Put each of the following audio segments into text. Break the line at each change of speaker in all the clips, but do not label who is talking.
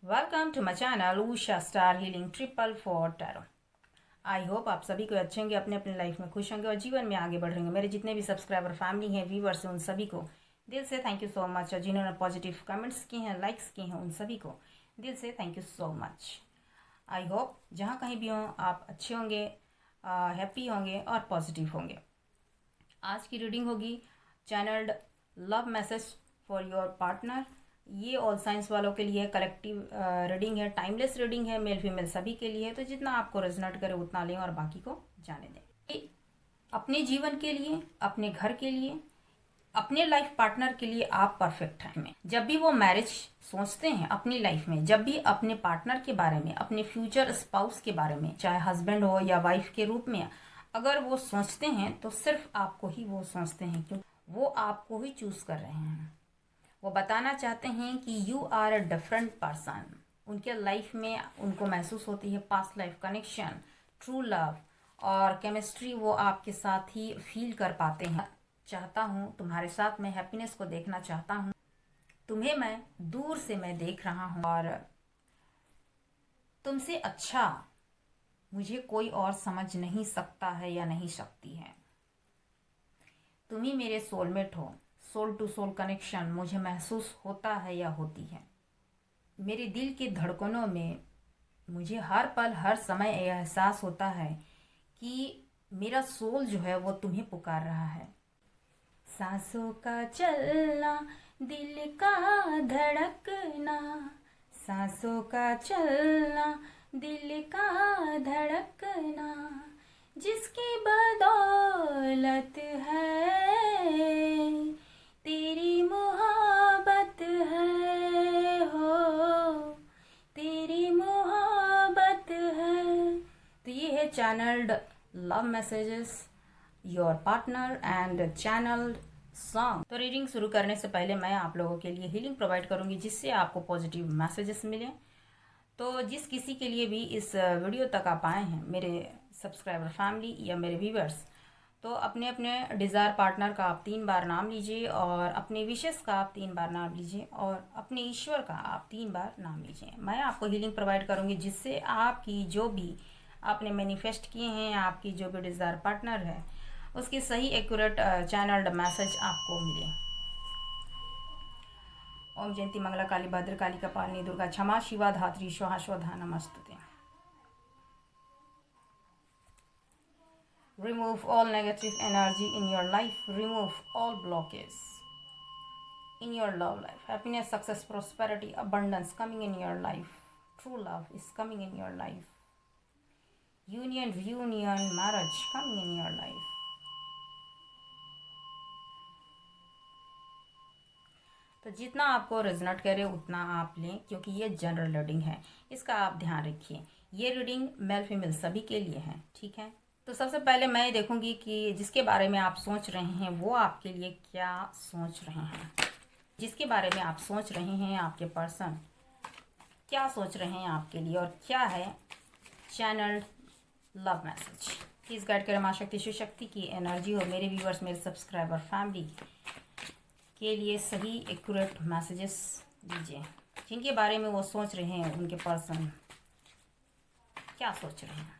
Welcome to my channel Usha star healing 444 tarot. I hope आप सभी को अच्छे होंगे, अपने अपने लाइफ में खुश होंगे और जीवन में आगे बढ़ेंगे। मेरे जितने भी सब्सक्राइबर फैमिली हैं, व्यूवर्स हैं, उन सभी को दिल से थैंक यू सो मच। और जिन्होंने पॉजिटिव कमेंट्स किए हैं, लाइक्स किए हैं, उन सभी को दिल से thank you so much. I hope जहाँ कहीं भी हों आप अच्छे होंगे, हैप्पी होंगे और पॉजिटिव होंगे। आज की रीडिंग होगी channelled love message for your partner. ये ऑल साइंस वालों के लिए कलेक्टिव रीडिंग है, टाइमलेस रीडिंग है, मेल फीमेल सभी के लिए है। तो जितना आपको रेजोनेट करे उतना लें और बाकी को जाने दें। ये अपने जीवन के लिए, अपने घर के लिए, अपने लाइफ पार्टनर के लिए आप परफेक्ट हैं। जब भी वो मैरिज सोचते हैं अपनी लाइफ में, जब भी अपने पार्टनर के बारे में, अपने फ्यूचर स्पाउस के बारे में, चाहे हस्बैंड हो या वाइफ के रूप में अगर वो सोचते हैं तो सिर्फ आपको ही वो सोचते हैं, क्योंकि वो आपको ही चूज कर रहे हैं। वो बताना चाहते हैं कि you are a different person. उनके लाइफ में उनको महसूस होती है past life connection, true love और केमिस्ट्री वो आपके साथ ही फील कर पाते हैं। चाहता हूँ तुम्हारे साथ मैं हैप्पीनेस को देखना चाहता हूँ, तुम्हें मैं दूर से मैं देख रहा हूँ और तुमसे अच्छा मुझे कोई और समझ नहीं सकता है या नहीं सकती है। तुम ही मेरे सोलमेट हो। सोल टू सोल कनेक्शन मुझे महसूस होता है या होती है। मेरे दिल के धड़कनों में मुझे हर पल हर समय यह एहसास होता है कि मेरा सोल जो है वो तुम्हें पुकार रहा है। सांसों का चलना, दिल का धड़कना, सांसों का चलना, दिल का धड़कना, जिसकी बदौलत है तेरी मोहब्बत है, हो तेरी मोहब्बत है। तो ये है channelled love messages your partner and channelled song. तो रीडिंग शुरू करने से पहले मैं आप लोगों के लिए हीलिंग प्रोवाइड करूंगी जिससे आपको पॉजिटिव मैसेजेस मिलें। तो जिस किसी के लिए भी इस वीडियो तक आप आए हैं, मेरे सब्सक्राइबर फैमिली या मेरे व्यूवर्स, तो अपने अपने डिज़ायर पार्टनर का आप 3 बार नाम लीजिए और अपने विशेष का आप 3 बार नाम लीजिए और अपने ईश्वर का आप 3 बार नाम लीजिए। मैं आपको हीलिंग प्रोवाइड करूंगी जिससे आपकी जो भी आपने मैनिफेस्ट किए हैं, आपकी जो भी डिज़ायर पार्टनर है, उसकी सही एक्यूरेट चैनल्ड मैसेज आपको मिले। ओम जयंती मंगला काली भद्र काली कपालिनी दुर्गा क्षमा शिवा धात्री स्वाहा स्वधा नमस्तुते। Remove all negative energy in your life. Remove all blockages in your love life. Happiness, success, prosperity, abundance coming in your life. True love is coming in your life. Union, reunion, marriage coming in your life. तो जितना आपको resonate करे उतना आप लें, क्योंकि ये general reading है, इसका आप ध्यान रखिए। ये रीडिंग मेल फीमेल सभी के लिए है, ठीक है। तो सबसे पहले मैं देखूंगी कि जिसके बारे में आप सोच रहे हैं वो आपके लिए क्या सोच रहे हैं। जिसके बारे में आप सोच रहे हैं, आपके पर्सन क्या सोच रहे हैं आपके लिए और क्या है channelled love message. Please guide करें माँ शक्ति शिव शक्ति की एनर्जी और मेरे व्यूवर्स, मेरे सब्सक्राइबर फैमिली के लिए सही एक्यूरेट मैसेजेस दीजिए। जिनके बारे में वो सोच रहे हैं, उनके पर्सन क्या सोच रहे हैं।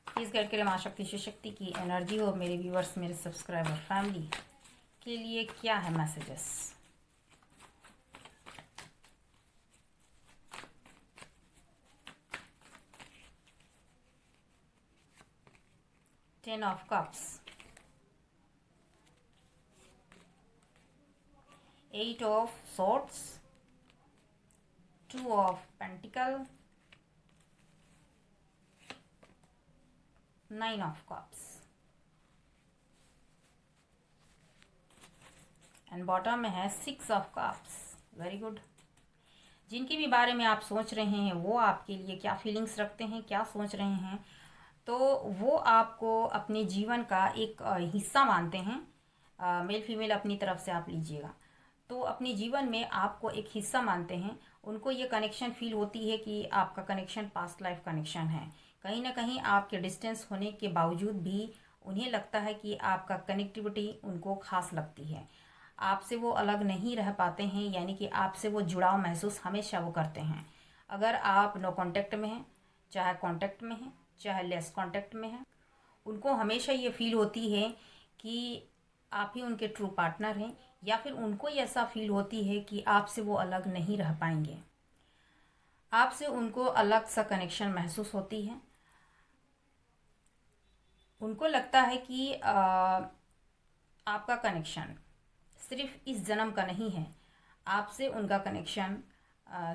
प्लीज़ गाइड करें माँ शक्ति शिव शक्ति की एनर्जी हो मेरे व्यूवर्स, मेरे सब्सक्राइबर फैमिली के लिए क्या है messages. Ten of Cups, Eight of Swords, Two of Pentacles, Nine of Cups and bottom में है Six of Cups। Very good. जिनके भी बारे में आप सोच रहे हैं वो आपके लिए क्या फीलिंग्स रखते हैं, क्या सोच रहे हैं, तो वो आपको अपने जीवन का एक हिस्सा मानते हैं। मेल फीमेल अपनी तरफ से आप लीजिएगा, तो अपने जीवन में आपको एक हिस्सा मानते हैं। उनको ये कनेक्शन फील होती है कि आपका कनेक्शन पास्ट लाइफ कनेक्शन है। कहीं ना कहीं आपके डिस्टेंस होने के बावजूद भी उन्हें लगता है कि आपका कनेक्टिविटी उनको खास लगती है। आपसे वो अलग नहीं रह पाते हैं, यानी कि आपसे वो जुड़ाव महसूस हमेशा वो करते हैं। अगर आप नो कांटेक्ट में हैं, चाहे कांटेक्ट में हैं, चाहे लेस कांटेक्ट में हैं, उनको हमेशा ये फील होती है कि आप ही उनके ट्रू पार्टनर हैं, या फिर उनको ये ऐसा फील होती है कि आपसे वो अलग नहीं रह पाएंगे। आपसे उनको अलग सा कनेक्शन महसूस होती है। उनको लगता है कि आपका कनेक्शन सिर्फ इस जन्म का नहीं है, आपसे उनका कनेक्शन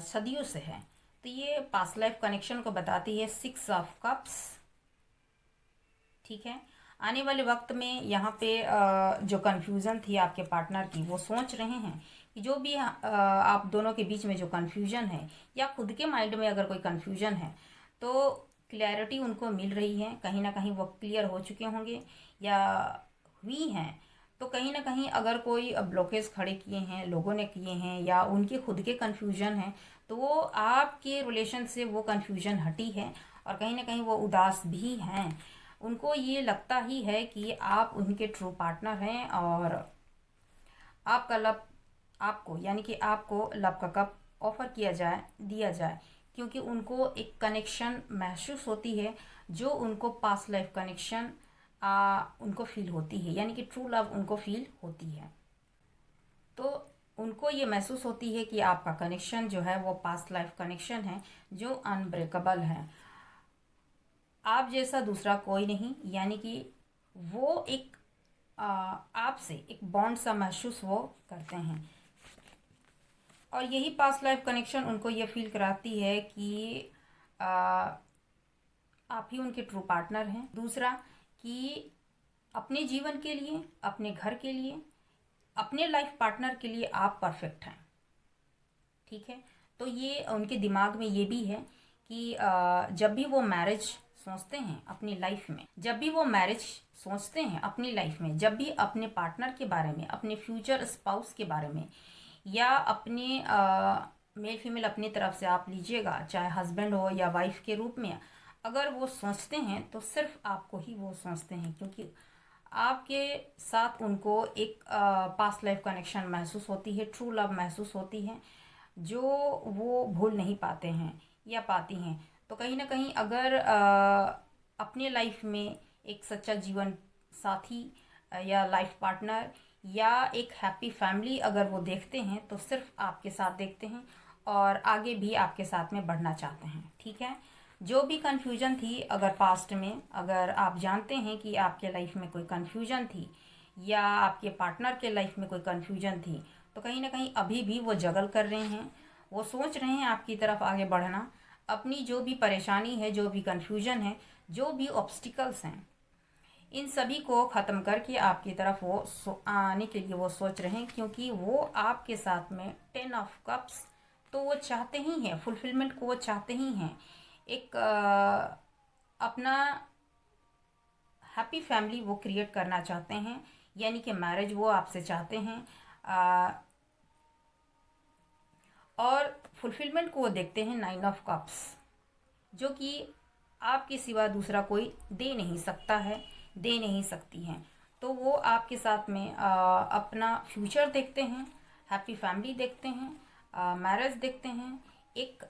सदियों से है। तो ये पास्ट लाइफ कनेक्शन को बताती है 6 ऑफ कप्स। ठीक है, आने वाले वक्त में यहाँ पे जो कन्फ्यूज़न थी आपके पार्टनर की, वो सोच रहे हैं कि जो भी आप दोनों के बीच में जो कन्फ्यूज़न है, या खुद के माइंड में अगर कोई कन्फ्यूज़न है, तो क्लैरिटी उनको मिल रही है। कहीं ना कहीं वो क्लियर हो चुके होंगे या हुई हैं। तो कहीं ना कहीं अगर कोई ब्लॉकेज खड़े किए हैं, लोगों ने किए हैं, या उनके खुद के कन्फ्यूज़न हैं, तो वो आपके रिलेशन से वो कन्फ्यूज़न हटी है, और कहीं ना कहीं वो उदास भी हैं। उनको ये लगता ही है कि आप उनके ट्रू पार्टनर हैं, और आपका लव आपको, यानी कि आपको लव का कप ऑफर किया जाए, दिया जाए, क्योंकि उनको एक कनेक्शन महसूस होती है, जो उनको पास्ट लाइफ कनेक्शन उनको फील होती है, यानी कि ट्रू लव उनको फील होती है। तो उनको ये महसूस होती है कि आपका कनेक्शन जो है वो पास्ट लाइफ कनेक्शन है, जो अनब्रेकेबल है। आप जैसा दूसरा कोई नहीं, यानी कि वो एक आपसे एक बॉन्ड सा महसूस वो करते हैं। और यही पास्ट लाइफ कनेक्शन उनको ये फील कराती है कि आप ही उनके ट्रू पार्टनर हैं। दूसरा, कि अपने जीवन के लिए, अपने घर के लिए, अपने लाइफ पार्टनर के लिए आप परफेक्ट हैं। ठीक है, तो ये उनके दिमाग में ये भी है कि जब भी वो मैरिज सोचते हैं अपनी लाइफ में, जब भी वो मैरिज सोचते हैं अपनी लाइफ में, जब भी अपने पार्टनर के बारे में, अपने फ्यूचर स्पाउस के बारे में, या अपने मेल फीमेल अपनी तरफ से आप लीजिएगा, चाहे हस्बैंड हो या वाइफ के रूप में, अगर वो सोचते हैं तो सिर्फ आपको ही वो सोचते हैं, क्योंकि आपके साथ उनको एक पास्ट लाइफ कनेक्शन महसूस होती है, ट्रू लव महसूस होती है, जो वो भूल नहीं पाते हैं या पाती हैं। तो कहीं ना कहीं अगर अपने लाइफ में एक सच्चा जीवन साथी या लाइफ पार्टनर या एक हैप्पी फैमिली अगर वो देखते हैं, तो सिर्फ आपके साथ देखते हैं, और आगे भी आपके साथ में बढ़ना चाहते हैं। ठीक है, जो भी कन्फ्यूजन थी अगर पास्ट में, अगर आप जानते हैं कि आपके लाइफ में कोई कन्फ्यूजन थी, या आपके पार्टनर के लाइफ में कोई कन्फ्यूजन थी, तो कहीं ना कहीं अभी भी वो जगल कर रहे हैं, वो सोच रहे हैं आपकी तरफ आगे बढ़ना। अपनी जो भी परेशानी है, जो भी कन्फ्यूजन है, जो भी ऑब्स्टिकल्स हैं, इन सभी को ख़त्म करके आपकी तरफ वो आने के लिए वो सोच रहे हैं, क्योंकि वो आपके साथ में 10 ऑफ कप्स, तो वो चाहते ही हैं फुलफिलमेंट को, वो चाहते ही हैं एक अपना हैप्पी फैमिली वो क्रिएट करना चाहते हैं, यानी कि मैरिज वो आपसे चाहते हैं, और फुलफिलमेंट को वो देखते हैं 9 ऑफ कप्स, जो कि आपके सिवा दूसरा कोई दे नहीं सकता है, दे नहीं सकती हैं। तो वो आपके साथ में अपना फ्यूचर देखते हैं, हैप्पी फैमिली देखते हैं, मैरिज देखते हैं, एक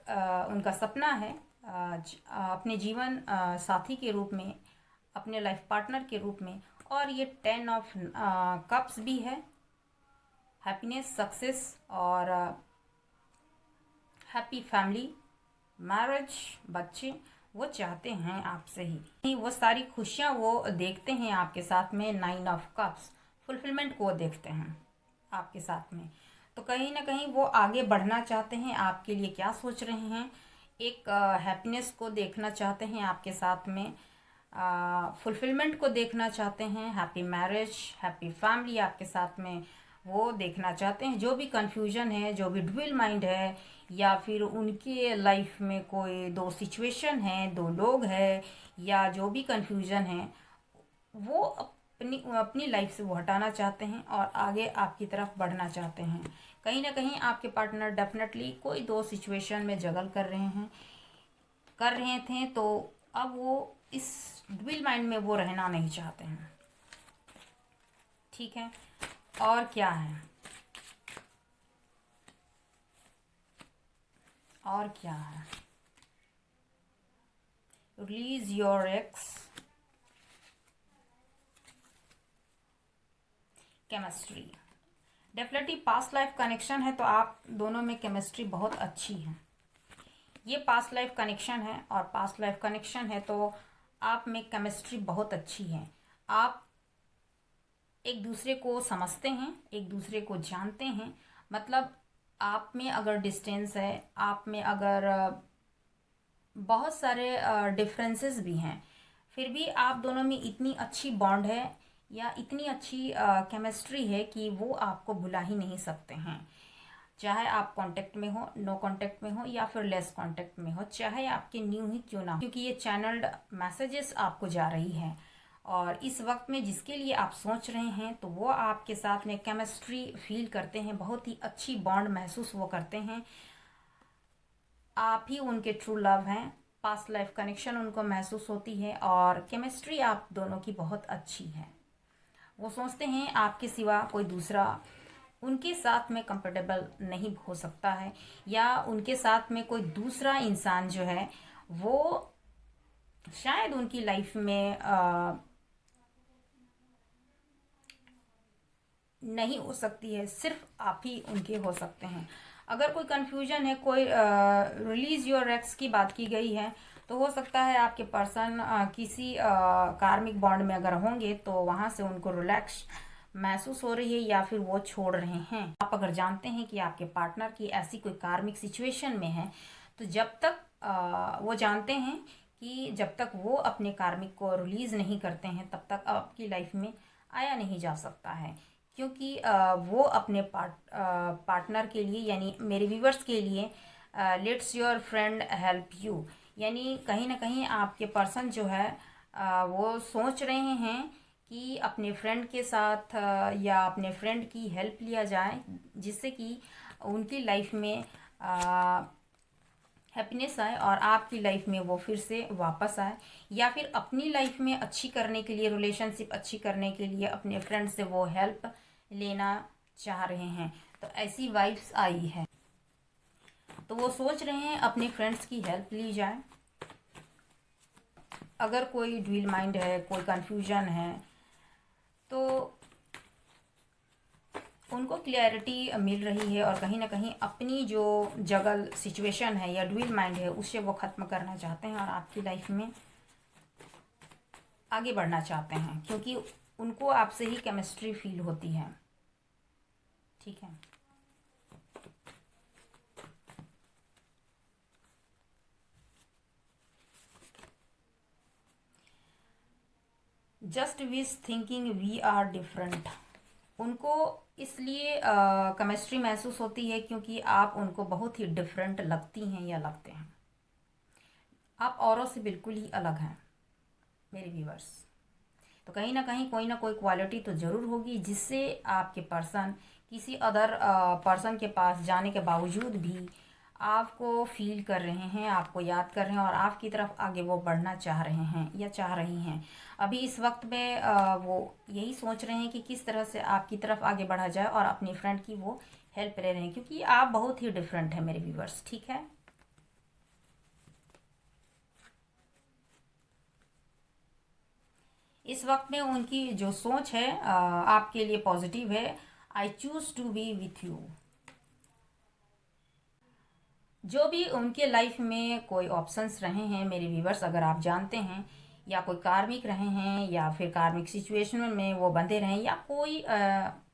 उनका सपना है अपने जीवन साथी के रूप में, अपने लाइफ पार्टनर के रूप में। और ये 10 ऑफ कप्स भी है, हैप्पीनेस, सक्सेस और हैप्पी फैमिली, मैरिज, बच्चे वो चाहते हैं आपसे ही। वो सारी खुशियाँ वो देखते हैं आपके साथ में, 9 ऑफ कप्स, फुलफिलमेंट को देखते हैं आपके साथ में। तो कहीं ना कहीं वो आगे बढ़ना चाहते हैं, आपके लिए क्या सोच रहे हैं, एक हैप्पीनेस को देखना चाहते हैं आपके साथ में, फुलफिलमेंट को देखना चाहते हैं, हैप्पी मैरिज, हैप्पी फैमिली आपके साथ में वो देखना चाहते हैं। जो भी कन्फ्यूजन है, जो भी ड्यूअल माइंड है, या फिर उनके लाइफ में कोई दो सिचुएशन है, दो लोग है, या जो भी कन्फ्यूजन है, वो अपनी अपनी लाइफ से वो हटाना चाहते हैं, और आगे आपकी तरफ बढ़ना चाहते हैं। कहीं ना कहीं आपके पार्टनर डेफिनेटली कोई दो सिचुएशन में जगल कर रहे थे, तो अब वो इस ड्यूअल माइंड में वो रहना नहीं चाहते हैं। ठीक है, और क्या है, और क्या है, release your x, chemistry, definitely past life connection है, तो आप दोनों में केमिस्ट्री बहुत अच्छी है। ये पास्ट लाइफ कनेक्शन है और पास्ट लाइफ कनेक्शन है तो आप में केमिस्ट्री बहुत अच्छी है। आप एक दूसरे को समझते हैं, एक दूसरे को जानते हैं। मतलब आप में अगर डिस्टेंस है, आप में अगर बहुत सारे डिफरेंसेस भी हैं, फिर भी आप दोनों में इतनी अच्छी बॉन्ड है या इतनी अच्छी केमिस्ट्री है कि वो आपको भुला ही नहीं सकते हैं। चाहे आप कांटेक्ट में हो, नो कांटेक्ट में हो या फिर लेस कांटेक्ट में हो, चाहे आपके न्यू ही क्यों ना हो, क्योंकि ये चैनल्ड मैसेजेस आपको जा रही है और इस वक्त में जिसके लिए आप सोच रहे हैं तो वो आपके साथ में केमिस्ट्री फील करते हैं, बहुत ही अच्छी बॉन्ड महसूस वो करते हैं। आप ही उनके ट्रू लव हैं, पास्ट लाइफ कनेक्शन उनको महसूस होती है और केमिस्ट्री आप दोनों की बहुत अच्छी है। वो सोचते हैं आपके सिवा कोई दूसरा उनके साथ में कंफर्टेबल नहीं हो सकता है, या उनके साथ में कोई दूसरा इंसान जो है वो शायद उनकी लाइफ में नहीं हो सकती है, सिर्फ आप ही उनके हो सकते हैं। अगर कोई कंफ्यूजन है, कोई रिलीज योर एक्स की बात की गई है, तो हो सकता है आपके पर्सन किसी कार्मिक बॉन्ड में अगर होंगे तो वहाँ से उनको रिलैक्स महसूस हो रही है या फिर वो छोड़ रहे हैं। आप अगर जानते हैं कि आपके पार्टनर की ऐसी कोई कार्मिक सिचुएशन में है, तो जब तक वो जानते हैं कि जब तक वो अपने कार्मिक को रिलीज़ नहीं करते हैं तब तक आपकी लाइफ में आया नहीं जा सकता है, क्योंकि वो अपने पार्टनर के लिए, यानी मेरे व्यूवर्स के लिए, let's your friend help you, यानी कहीं ना कहीं आपके पर्सन जो है वो सोच रहे हैं कि अपने फ्रेंड के साथ या अपने फ्रेंड की हेल्प लिया जाए, जिससे कि उनकी लाइफ में हैप्पीनेस आए और आपकी लाइफ में वो फिर से वापस आए, या फिर अपनी लाइफ में अच्छी करने के लिए, रिलेशनशिप अच्छी करने के लिए अपने फ्रेंड से वो हेल्प लेना चाह रहे हैं। तो ऐसी वाइब्स आई है, तो वो सोच रहे हैं अपने फ्रेंड्स की हेल्प ली जाए। अगर कोई ड्यूल माइंड है, कोई कन्फ्यूजन है, तो उनको क्लैरिटी मिल रही है और कहीं ना कहीं अपनी जो जगल सिचुएशन है या ड्यूल माइंड है उससे वो ख़त्म करना चाहते हैं और आपकी लाइफ में आगे बढ़ना चाहते हैं, क्योंकि उनको आपसे ही केमिस्ट्री फील होती है। ठीक है, just with thinking we are different, उनको इसलिए केमिस्ट्री महसूस होती है क्योंकि आप उनको बहुत ही डिफरेंट लगती हैं या लगते हैं। आप औरों से बिल्कुल ही अलग हैं मेरे व्यूवर्स। तो कहीं ना कहीं कोई ना कोई क्वालिटी तो ज़रूर होगी जिससे आपके पर्सन किसी अदर पर्सन के पास जाने के बावजूद भी आपको फील कर रहे हैं, आपको याद कर रहे हैं और आपकी तरफ आगे वो बढ़ना चाह रहे हैं या चाह रही हैं। अभी इस वक्त में वो यही सोच रहे हैं कि किस तरह से आपकी तरफ आगे बढ़ा जाए और अपनी फ्रेंड की वो हेल्प ले रहे हैं, क्योंकि आप बहुत ही डिफरेंट हैं मेरे व्यूवर्स। ठीक है, इस वक्त में उनकी जो सोच है आपके लिए पॉजिटिव है। I choose to be with you. जो भी उनके लाइफ में कोई ऑप्शंस रहे हैं मेरे व्यूवर्स, अगर आप जानते हैं, या कोई कार्मिक रहे हैं या फिर कार्मिक सिचुएशन में वो बंधे रहें, या कोई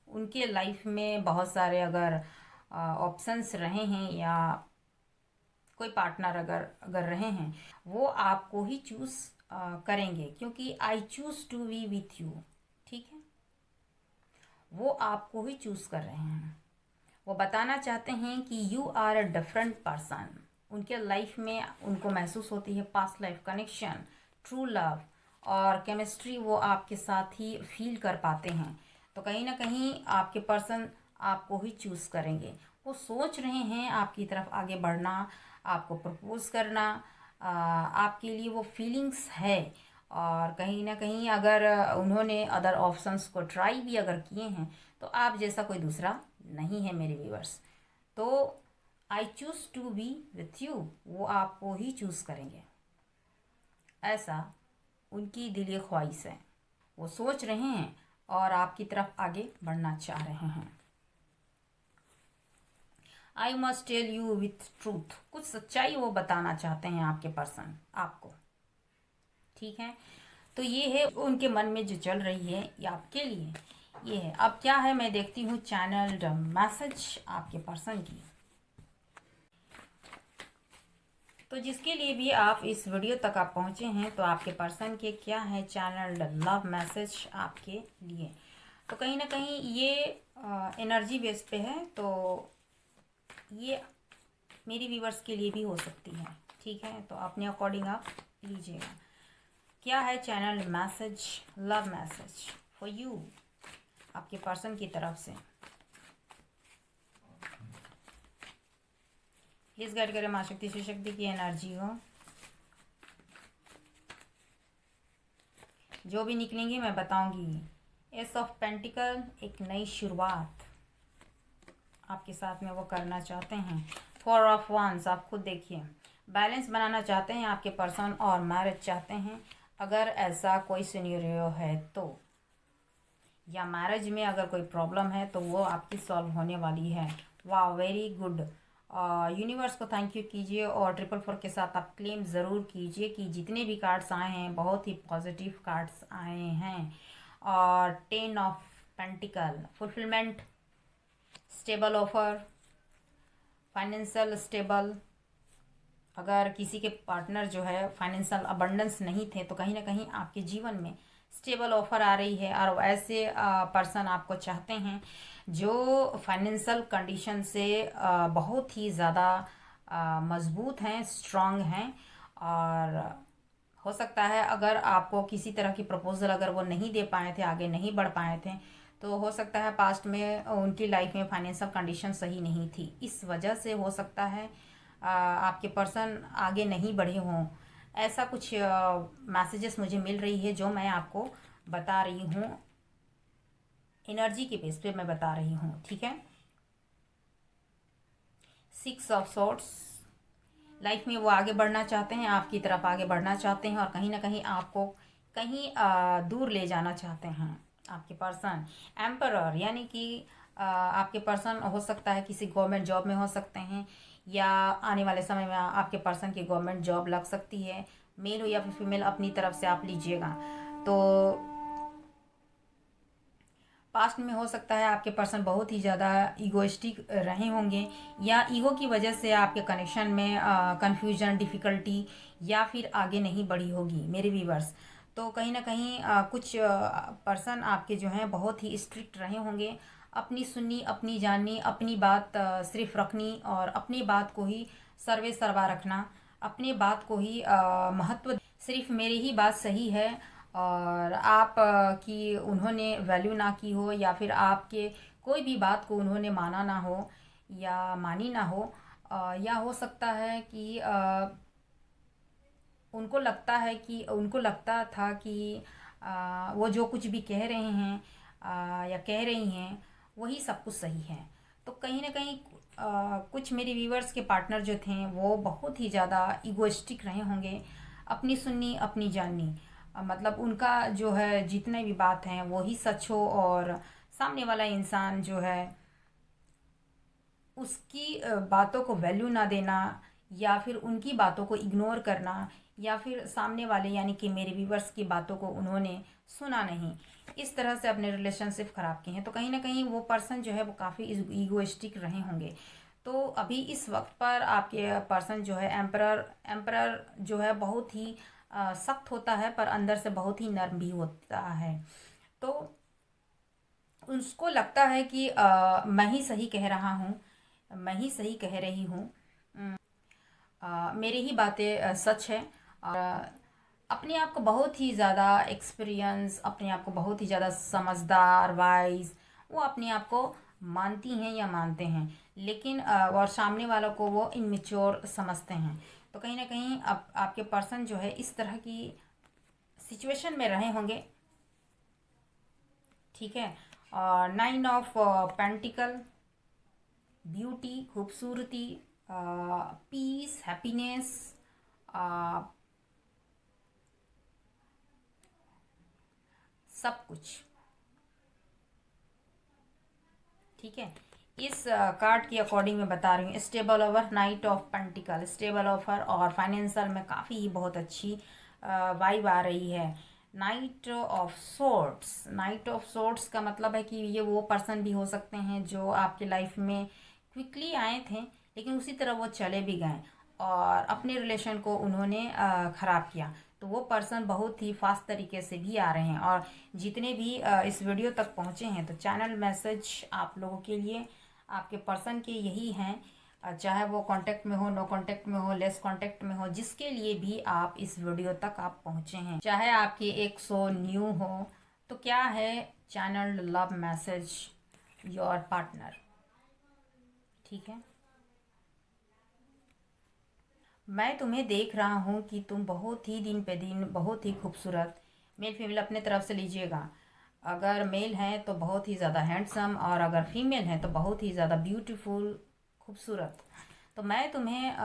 उनके लाइफ में बहुत सारे अगर ऑप्शंस रहे हैं या कोई पार्टनर अगर अगर रहे हैं, वो आपको ही चूज़ करेंगे, क्योंकि I choose to be with you. ठीक है, वो आपको ही चूज़ कर रहे हैं। वो बताना चाहते हैं कि you are a different person. उनके लाइफ में उनको महसूस होती है past life connection, true love और केमिस्ट्री वो आपके साथ ही फील कर पाते हैं। तो कहीं ना कहीं आपके पर्सन आपको ही चूज़ करेंगे। वो सोच रहे हैं आपकी तरफ आगे बढ़ना, आपको प्रपोज करना, आपके लिए वो फीलिंग्स है। और कहीं ना कहीं अगर उन्होंने अदर ऑप्शंस को ट्राई भी अगर किए हैं तो आप जैसा कोई दूसरा नहीं है मेरे व्यूवर्स। तो I choose to be with you, वो आपको ही चूज करेंगे, ऐसा उनकी दिली ख्वाहिश है। वो सोच रहे हैं और आपकी तरफ आगे बढ़ना चाह रहे हैं। I must tell you with truth, कुछ सच्चाई वो बताना चाहते हैं आपके पर्सन आपको। ठीक है, तो ये है उनके मन में जो चल रही है ये आपके लिए ये है। अब क्या है, मैं देखती हूँ चैनल्ड मैसेज आपके पर्सन की। तो जिसके लिए भी आप इस वीडियो तक आप पहुँचे हैं, तो आपके पर्सन के क्या है चैनल्ड लव मैसेज आपके लिए। तो कहीं ना कहीं ये एनर्जी बेस पे है, तो ये मेरी व्यूवर्स के लिए भी हो सकती है। ठीक है, तो अपने अकॉर्डिंग आप लीजिएगा। क्या है channel message, love message for you आपके पर्सन की तरफ से। प्लीज गाइड करें माँ शक्ति शिव शक्ति की एनर्जी हो, जो भी निकलेंगी मैं बताऊंगी। एस ऑफ पेंटिकल, एक नई शुरुआत आपके साथ में वो करना चाहते हैं। फोर ऑफ वांस, आप खुद देखिए, बैलेंस बनाना चाहते हैं आपके पर्सन और मैरिज चाहते हैं। अगर ऐसा कोई सिनेरियो है तो, या मैरिज में अगर कोई प्रॉब्लम है तो वो आपकी सॉल्व होने वाली है। वाह, वेरी गुड। यूनिवर्स को थैंक यू कीजिए और 444 के साथ आप क्लेम ज़रूर कीजिए कि जितने भी कार्ड्स आए हैं बहुत ही पॉजिटिव कार्ड्स आए हैं। और 10 of pentacle, fulfilment, stable offer, financial stable. अगर किसी के पार्टनर जो है फाइनेंशियल अबंडेंस नहीं थे, तो कहीं ना कहीं आपके जीवन में स्टेबल ऑफर आ रही है। और ऐसे पर्सन आपको चाहते हैं जो फाइनेंशियल कंडीशन से बहुत ही ज़्यादा मजबूत हैं, स्ट्रांग हैं। और हो सकता है अगर आपको किसी तरह की प्रपोजल अगर वो नहीं दे पाए थे, आगे नहीं बढ़ पाए थे, तो हो सकता है पास्ट में उनकी लाइफ में फाइनेंशियल कंडीशन सही नहीं थी, इस वजह से हो सकता है आपके पर्सन आगे नहीं बढ़े हों। ऐसा कुछ मैसेजेस मुझे मिल रही है जो मैं आपको बता रही हूँ, एनर्जी के बेस पे मैं बता रही हूँ। ठीक है, 6 ऑफ सॉर्ड्स, लाइफ में वो आगे बढ़ना चाहते हैं, आपकी तरफ आगे बढ़ना चाहते हैं और कहीं ना कहीं आपको कहीं दूर ले जाना चाहते हैं आपके पर्सन। एम्परर, यानी कि आपके पर्सन हो सकता है किसी गवर्नमेंट जॉब में हो सकते हैं, या आने वाले समय में आपके पर्सन की गवर्नमेंट जॉब लग सकती है। मेल हो या फिर फीमेल, अपनी तरफ से आप लीजिएगा। तो पास्ट में हो सकता है आपके पर्सन बहुत ही ज़्यादा ईगोइस्टिक रहे होंगे, या ईगो की वजह से आपके कनेक्शन में कंफ्यूजन, डिफ़िकल्टी, या फिर आगे नहीं बढ़ी होगी मेरे व्यूवर्स। तो कहीं ना कहीं कुछ पर्सन आपके जो हैं बहुत ही स्ट्रिक्ट रहे होंगे, अपनी सुननी, अपनी जाननी, अपनी बात सिर्फ रखनी और अपनी बात को ही सर्वे सर्वा रखना, अपनी बात को ही महत्व, सिर्फ मेरी ही बात सही है और आप की उन्होंने वैल्यू ना की हो, या फिर आपके कोई भी बात को उन्होंने माना ना हो या मानी ना हो। या हो सकता है कि उनको लगता था कि वो जो कुछ भी कह रहे हैं या कह रही हैं वही सब कुछ सही है। तो कहीं ना कहीं कुछ मेरे व्यूवर्स के पार्टनर जो थे वो बहुत ही ज़्यादा ईगोइस्टिक रहे होंगे, अपनी सुननी अपनी जाननी, मतलब उनका जो है जितने भी बात हैं वो ही सच हो, और सामने वाला इंसान जो है उसकी बातों को वैल्यू ना देना, या फिर उनकी बातों को इग्नोर करना, या फिर सामने वाले यानी कि मेरे व्यूवर्स की बातों को उन्होंने सुना नहीं, इस तरह से अपने रिलेशनशिप ख़राब किए हैं। तो कहीं ना कहीं वो पर्सन जो है वो काफ़ी ईगोइस्टिक रहे होंगे। तो अभी इस वक्त पर आपके पर्सन जो है एम्परर, एम्परर जो है बहुत ही सख्त होता है पर अंदर से बहुत ही नर्म भी होता है। तो उसको लगता है कि मैं ही सही कह रहा हूँ, मैं ही सही कह रही हूँ, मेरी ही बातें सच है। और अपने आप को बहुत ही ज़्यादा एक्सपीरियंस, अपने आप को बहुत ही ज़्यादा समझदार, वाइज, वो अपने आप को मानती हैं या मानते हैं, लेकिन और सामने वालों को वो इमेच्योर समझते हैं। तो कहीं ना कहीं आपके पर्सन जो है इस तरह की सिचुएशन में रहे होंगे। ठीक है, और 9 ऑफ पेंटिकल, ब्यूटी, खूबसूरती, पीस, हैप्पीनेस, सब कुछ। ठीक है, इस कार्ड के अकॉर्डिंग मैं बता रही हूँ। Stable over, night of pentacle, stable offer और फाइनेंशियल में काफ़ी ही बहुत अच्छी वाइब आ रही है। Night of sorts, night of sorts का मतलब है कि ये वो पर्सन भी हो सकते हैं जो आपके लाइफ में क्विकली आए थे लेकिन उसी तरह वो चले भी गए और अपने रिलेशन को उन्होंने ख़राब किया। तो वो पर्सन बहुत ही फास्ट तरीके से भी आ रहे हैं और जितने भी इस वीडियो तक पहुँचे हैं तो चैनल मैसेज आप लोगों के लिए, आपके पर्सन के यही हैं, चाहे वो कांटेक्ट में हो, नो कांटेक्ट में हो, लेस कांटेक्ट में हो, जिसके लिए भी आप इस वीडियो तक आप पहुँचे हैं, चाहे आपकी 100 न्यू हो, तो क्या है channel love message your partner. ठीक है, मैं तुम्हें देख रहा हूँ कि तुम बहुत ही दिन पे दिन बहुत ही खूबसूरत, मेल फीमेल अपने तरफ से लीजिएगा। अगर मेल हैं तो बहुत ही ज़्यादा हैंडसम और अगर फीमेल हैं तो बहुत ही ज़्यादा ब्यूटीफुल, खूबसूरत। तो मैं तुम्हें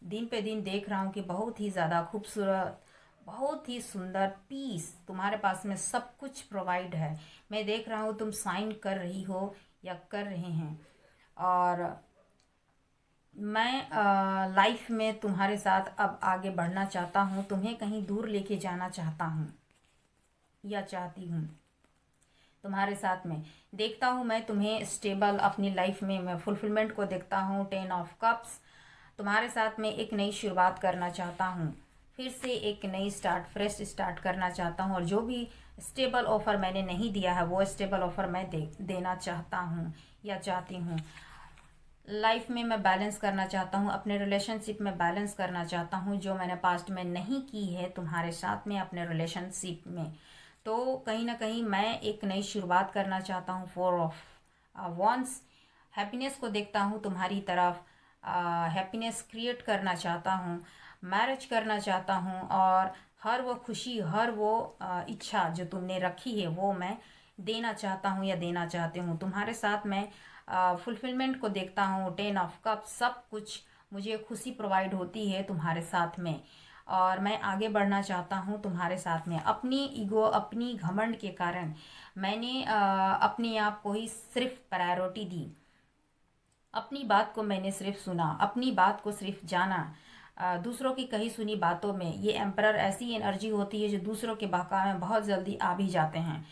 दिन पे दिन देख रहा हूँ कि बहुत ही ज़्यादा खूबसूरत, बहुत ही सुंदर, पीस तुम्हारे पास में सब कुछ प्रोवाइड है। मैं देख रहा हूँ तुम साइन कर रही हो या कर रहे हैं और मैं लाइफ में तुम्हारे साथ अब आगे बढ़ना चाहता हूँ, तुम्हें कहीं दूर लेके जाना चाहता हूँ या चाहती हूँ। तुम्हारे साथ में देखता हूँ मैं तुम्हें स्टेबल अपनी लाइफ में, मैं फुलफिलमेंट को देखता हूँ। 10 ऑफ कप्स, तुम्हारे साथ में एक नई शुरुआत करना चाहता हूँ, फिर से एक नई स्टार्ट, फ्रेश स्टार्ट करना चाहता हूँ और जो भी स्टेबल ऑफ़र मैंने नहीं दिया है वो स्टेबल ऑफ़र मैं देना चाहता हूँ या चाहती हूँ। लाइफ में मैं बैलेंस करना चाहता हूँ, अपने रिलेशनशिप में बैलेंस करना चाहता हूँ जो मैंने पास्ट में नहीं की है तुम्हारे साथ में अपने रिलेशनशिप में। तो कहीं ना कहीं मैं एक नई शुरुआत करना चाहता हूँ। 4 ऑफ वॉन्स, हैप्पीनेस को देखता हूँ तुम्हारी तरफ, हैप्पीनेस क्रिएट करना चाहता हूँ, मैरिज करना चाहता हूँ और हर वो खुशी, हर वो इच्छा जो तुमने रखी है वो मैं देना चाहता हूँ या देना चाहती हूँ। तुम्हारे साथ मैं फुलफिलमेंट को देखता हूँ। 10 ऑफ कप, सब कुछ मुझे खुशी प्रोवाइड होती है तुम्हारे साथ में और मैं आगे बढ़ना चाहता हूँ तुम्हारे साथ में। अपनी ईगो, अपनी घमंड के कारण मैंने अपने आप को ही सिर्फ प्रायोरिटी दी, अपनी बात को मैंने सिर्फ सुना, अपनी बात को सिर्फ जाना। दूसरों की कही सुनी बातों में, ये एम्परर ऐसी एनर्जी होती है जो दूसरों के बहकावे में बहुत जल्दी आ भी जाते हैं।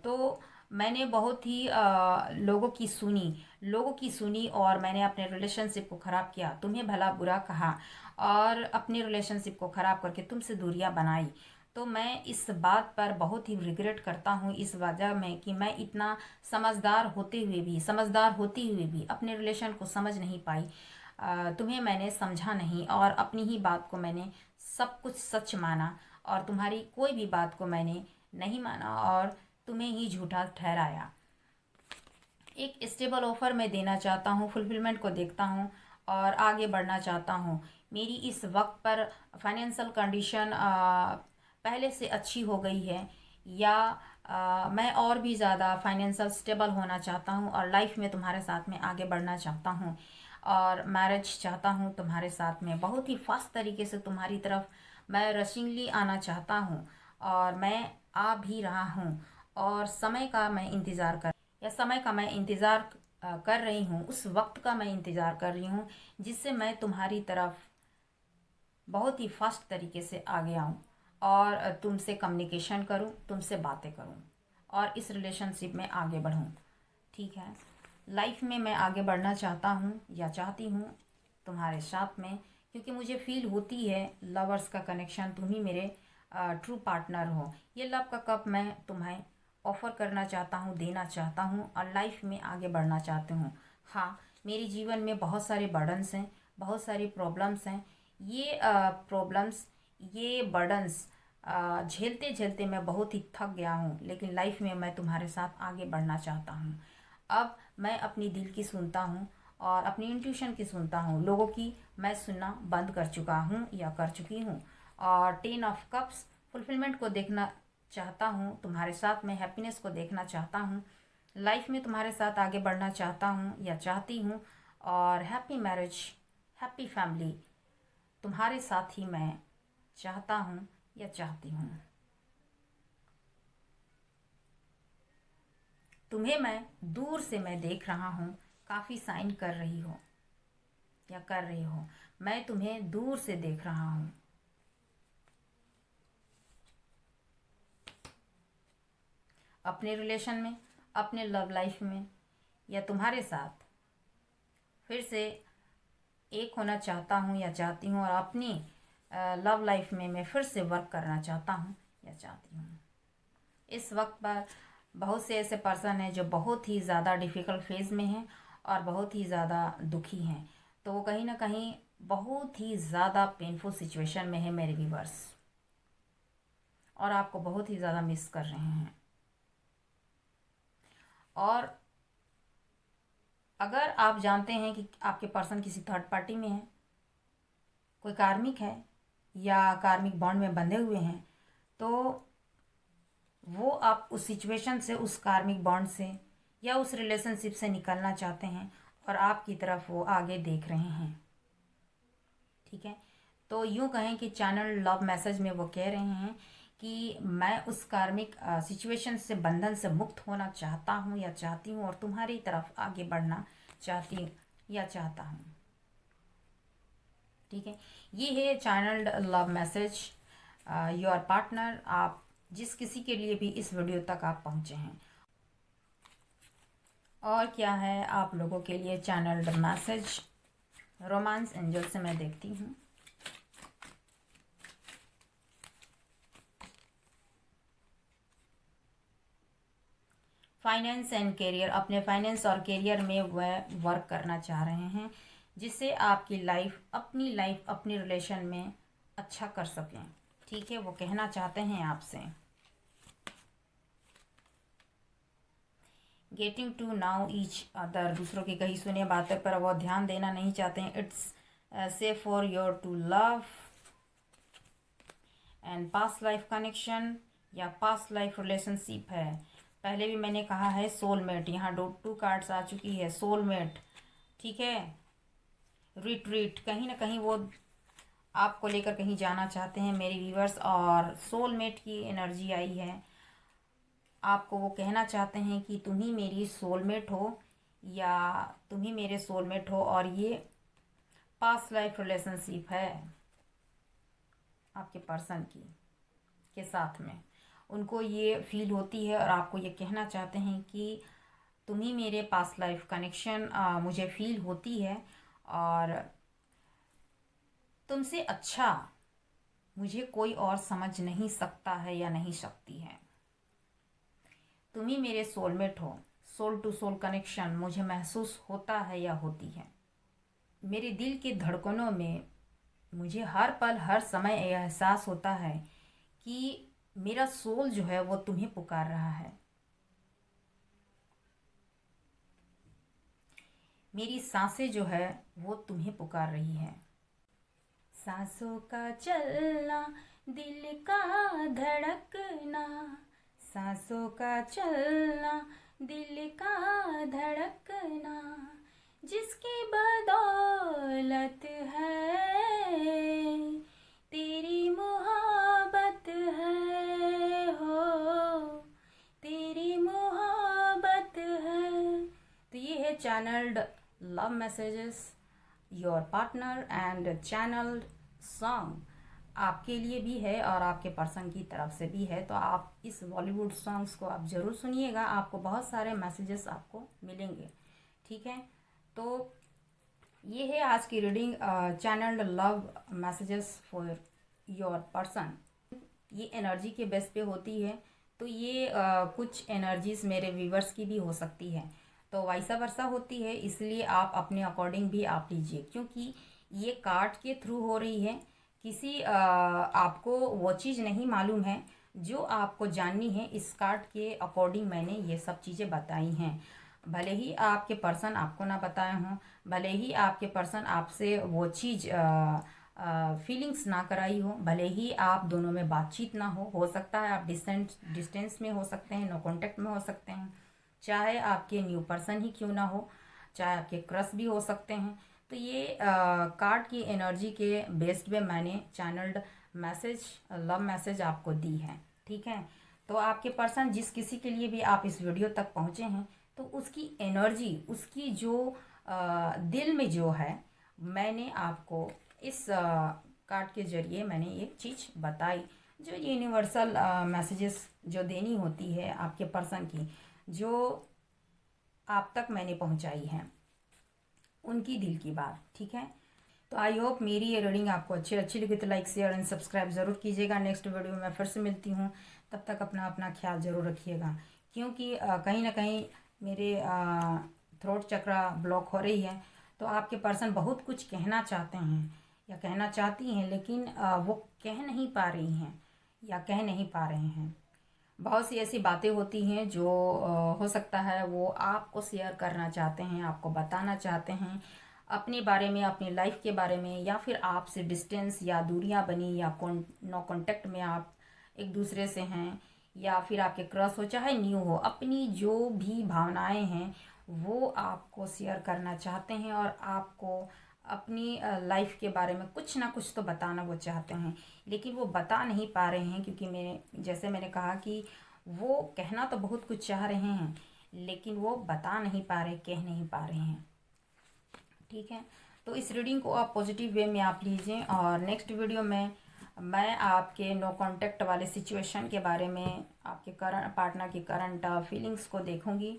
तो मैंने बहुत ही लोगों की सुनी और मैंने अपने रिलेशनशिप को ख़राब किया, तुम्हें भला बुरा कहा और अपने रिलेशनशिप को ख़राब करके तुमसे दूरियां बनाई। तो मैं इस बात पर बहुत ही रिग्रेट करता हूँ इस वजह में कि मैं इतना समझदार होती हुई भी अपने रिलेशन को समझ नहीं पाई। तुम्हें मैंने समझा नहीं और अपनी ही बात को मैंने सब कुछ सच माना और तुम्हारी कोई भी बात को मैंने नहीं माना और तुम्हें ही झूठा ठहराया। एक स्टेबल ऑफर मैं देना चाहता हूँ, फुलफिलमेंट को देखता हूँ और आगे बढ़ना चाहता हूँ। मेरी इस वक्त पर फाइनेंशियल कंडीशन पहले से अच्छी हो गई है या मैं और भी ज़्यादा फाइनेंशियल स्टेबल होना चाहता हूँ और लाइफ में तुम्हारे साथ में आगे बढ़ना चाहता हूँ और मैरिज चाहता हूँ तुम्हारे साथ में। बहुत ही फास्ट तरीके से तुम्हारी तरफ मैं रशिंगली आना चाहता हूँ और मैं आ भी रहा हूँ और समय का मैं इंतज़ार कर रही हूँ, उस वक्त का मैं इंतज़ार कर रही हूँ जिससे मैं तुम्हारी तरफ बहुत ही फास्ट तरीके से आगे आऊँ और तुमसे कम्युनिकेशन करूँ, तुमसे बातें करूँ और इस रिलेशनशिप में आगे बढ़ूँ। ठीक है, लाइफ में मैं आगे बढ़ना चाहता हूँ या चाहती हूँ तुम्हारे साथ में, क्योंकि मुझे फील होती है लवर्स का कनेक्शन, तुम ही मेरे ट्रू पार्टनर हो। ये लव का कप मैं तुम्हें ऑफ़र करना चाहता हूँ, देना चाहता हूँ और लाइफ में आगे बढ़ना चाहती हूँ। हाँ, मेरे जीवन में बहुत सारे बर्डन्स हैं, बहुत सारी प्रॉब्लम्स हैं। ये प्रॉब्लम्स, ये बर्डन्स झेलते झेलते मैं बहुत ही थक गया हूँ, लेकिन लाइफ में मैं तुम्हारे साथ आगे बढ़ना चाहता हूँ। अब मैं अपनी दिल की सुनता हूँ और अपनी इंट्यूशन की सुनता हूँ, लोगों की मैं सुनना बंद कर चुका हूँ या कर चुकी हूँ। और 10 ऑफ कप्स, फुलफिलमेंट को देखना चाहता हूँ तुम्हारे साथ में, हैप्पीनेस को देखना चाहता हूँ, लाइफ में तुम्हारे साथ आगे बढ़ना चाहता हूँ या चाहती हूँ और हैप्पी मैरिज, हैप्पी फैमिली तुम्हारे साथ ही मैं चाहता हूँ या चाहती हूँ। तुम्हें मैं दूर से मैं देख रहा हूँ, काफ़ी साइन कर रही हो या कर रहे हो। मैं तुम्हें दूर से देख रहा हूँ। अपने रिलेशन में, अपने लव लाइफ में या तुम्हारे साथ फिर से एक होना चाहता हूँ या चाहती हूँ, और अपनी लव लाइफ में मैं फिर से वर्क करना चाहता हूँ या चाहती हूँ। इस वक्त पर बहुत से ऐसे पर्सन हैं जो बहुत ही ज़्यादा डिफ़िकल्ट फेज़ में हैं और बहुत ही ज़्यादा दुखी हैं। तो वो कहीं ना कहीं बहुत ही ज़्यादा पेनफुल सिचुएशन में है मेरे व्यूवर्स, और आपको बहुत ही ज़्यादा मिस कर रहे हैं। और अगर आप जानते हैं कि आपके पर्सन किसी थर्ड पार्टी में है, कोई कार्मिक है या कार्मिक बॉन्ड में बंधे हुए हैं, तो वो आप उस सिचुएशन से, उस कार्मिक बॉन्ड से या उस रिलेशनशिप से निकलना चाहते हैं और आपकी तरफ वो आगे देख रहे हैं। ठीक है, तो यूँ कहें कि चैनल लव मैसेज में वो कह रहे हैं कि मैं उस कार्मिक सिचुएशन से, बंधन से मुक्त होना चाहता हूँ या चाहती हूँ, और तुम्हारी तरफ आगे बढ़ना चाहती हूँ या चाहता हूँ। ठीक है, ये है channelled love message your partner, आप जिस किसी के लिए भी इस वीडियो तक आप पहुँचे हैं। और क्या है आप लोगों के लिए चैनल्ड मैसेज रोमांस एंजल से मैं देखती हूँ। फाइनेंस एंड करियर, अपने फाइनेंस और करियर में वह वर्क करना चाह रहे हैं जिससे आपकी लाइफ, अपनी लाइफ, अपनी रिलेशन में अच्छा कर सकें। ठीक है, वो कहना चाहते हैं आपसे getting to now each other, दूसरों की कही सुनी बातें पर वो ध्यान देना नहीं चाहते हैं। It's safe for your to love and past life connection या पास्ट लाइफ रिलेशनशिप है। पहले भी मैंने कहा है सोलमेट, यहाँ टू कार्ड्स आ चुकी है सोलमेट। ठीक है, रिट्रीट, कहीं ना कहीं वो आपको लेकर कहीं जाना चाहते हैं मेरे व्यूवर्स, और सोलमेट की एनर्जी आई है। आपको वो कहना चाहते हैं कि तुम ही मेरी सोलमेट हो या तुम ही मेरे सोलमेट हो, और ये पास्ट लाइफ रिलेशनशिप है आपके पर्सन की के साथ में। उनको ये फील होती है और आपको ये कहना चाहते हैं कि तुम ही मेरे पास्ट लाइफ कनेक्शन मुझे फील होती है, और तुमसे अच्छा मुझे कोई और समझ नहीं सकता है या नहीं सकती है। तुम ही मेरे सोलमेट हो, सोल टू सोल कनेक्शन मुझे महसूस होता है या होती है। मेरे दिल के धड़कनों में मुझे हर पल, हर समय यह एहसास होता है कि मेरा सोल जो है वो तुम्हें पुकार रहा है। मेरी सांसें जो है वो तुम्हें पुकार रही है। सांसों का चलना, दिल का धड़कना, सांसों का चलना, दिल का धड़कना, जिसकी बदौलत है तेरी मोहब्बत है, हो तेरी मोहब्बत है। तो ये है channelled love messages your partner and channelled song आपके लिए भी है और आपके पर्सन की तरफ से भी है। तो आप इस बॉलीवुड सॉन्ग्स को आप ज़रूर सुनिएगा, आपको बहुत सारे मैसेजेस आपको मिलेंगे। ठीक है, तो ये है आज की reading channelled love messages for your person. ये एनर्जी के बेस पे होती है, तो ये कुछ एनर्जीज मेरे व्यूवर्स की भी हो सकती है, तो वैसा वर्षा होती है, इसलिए आप अपने अकॉर्डिंग भी आप लीजिए, क्योंकि ये कार्ड के थ्रू हो रही है। किसी आपको वो चीज़ नहीं मालूम है जो आपको जाननी है, इस कार्ड के अकॉर्डिंग मैंने ये सब चीज़ें बताई हैं। भले ही आपके पर्सन आपको ना बताए हों, भले ही आपके पर्सन आपसे वो चीज़ फीलिंग्स ना कराई हो, भले ही आप दोनों में बातचीत ना हो सकता है आप डिस्टेंस में हो सकते हैं, नो कांटेक्ट में हो सकते हैं, चाहे आपके न्यू पर्सन ही क्यों ना हो, चाहे आपके क्रश भी हो सकते हैं। तो ये कार्ड की एनर्जी के बेस्ड पे मैंने चैनल्ड मैसेज, लव मैसेज आपको दी है। ठीक है, तो आपके पर्सन जिस किसी के लिए भी आप इस वीडियो तक पहुँचे हैं, तो उसकी एनर्जी, उसकी जो दिल में जो है, मैंने आपको इस कार्ड के जरिए मैंने एक चीज़ बताई। जो यूनिवर्सल मैसेजेस जो देनी होती है आपके पर्सन की, जो आप तक मैंने पहुंचाई है, उनकी दिल की बात। ठीक है, तो आई होप मेरी ये रीडिंग आपको अच्छी लगी तो लाइक शेयर एंड सब्सक्राइब ज़रूर कीजिएगा। नेक्स्ट वीडियो में मैं फिर से मिलती हूँ, तब तक अपना अपना ख्याल ज़रूर रखिएगा। क्योंकि कहीं ना कहीं मेरे थ्रोट चक्रा ब्लॉक हो रही है, तो आपके पर्सन बहुत कुछ कहना चाहते हैं या कहना चाहती हैं, लेकिन वो कह नहीं पा रही हैं या कह नहीं पा रहे हैं। बहुत सी ऐसी बातें होती हैं जो हो सकता है वो आपको शेयर करना चाहते हैं, आपको बताना चाहते हैं अपने बारे में, अपनी लाइफ के बारे में, या फिर आपसे डिस्टेंस या दूरियां बनी, या नो कांटेक्ट में आप एक दूसरे से हैं, या फिर आपके क्रश हो चाहे न्यू हो, अपनी जो भी भावनाएं हैं वो आपको शेयर करना चाहते हैं, और आपको अपनी लाइफ के बारे में कुछ ना कुछ तो बताना वो चाहते हैं, लेकिन वो बता नहीं पा रहे हैं। क्योंकि जैसे मैंने कहा कि वो कहना तो बहुत कुछ चाह रहे हैं, लेकिन वो बता नहीं पा रहे, कह नहीं पा रहे हैं। ठीक है, तो इस रीडिंग को आप पॉजिटिव वे में आप लीजिए, और नेक्स्ट वीडियो में मैं आपके नो कांटेक्ट वाले सिचुएशन के बारे में, आपके करंट पार्टनर की करंट फीलिंग्स को देखूंगी।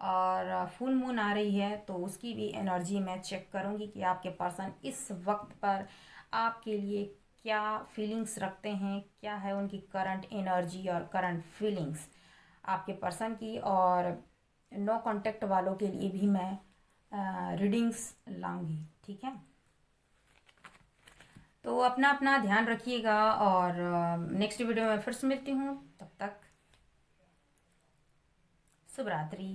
और फुल मून आ रही है तो उसकी भी एनर्जी मैं चेक करूंगी कि आपके पर्सन इस वक्त पर आपके लिए क्या फीलिंग्स रखते हैं, क्या है उनकी करंट एनर्जी और करंट फीलिंग्स आपके पर्सन की। और नो कांटेक्ट वालों के लिए भी मैं रीडिंग्स लाऊंगी। ठीक है, तो अपना अपना ध्यान रखिएगा, और नेक्स्ट वीडियो में फिर से मिलती हूँ। तब तक शुभ रात्रि।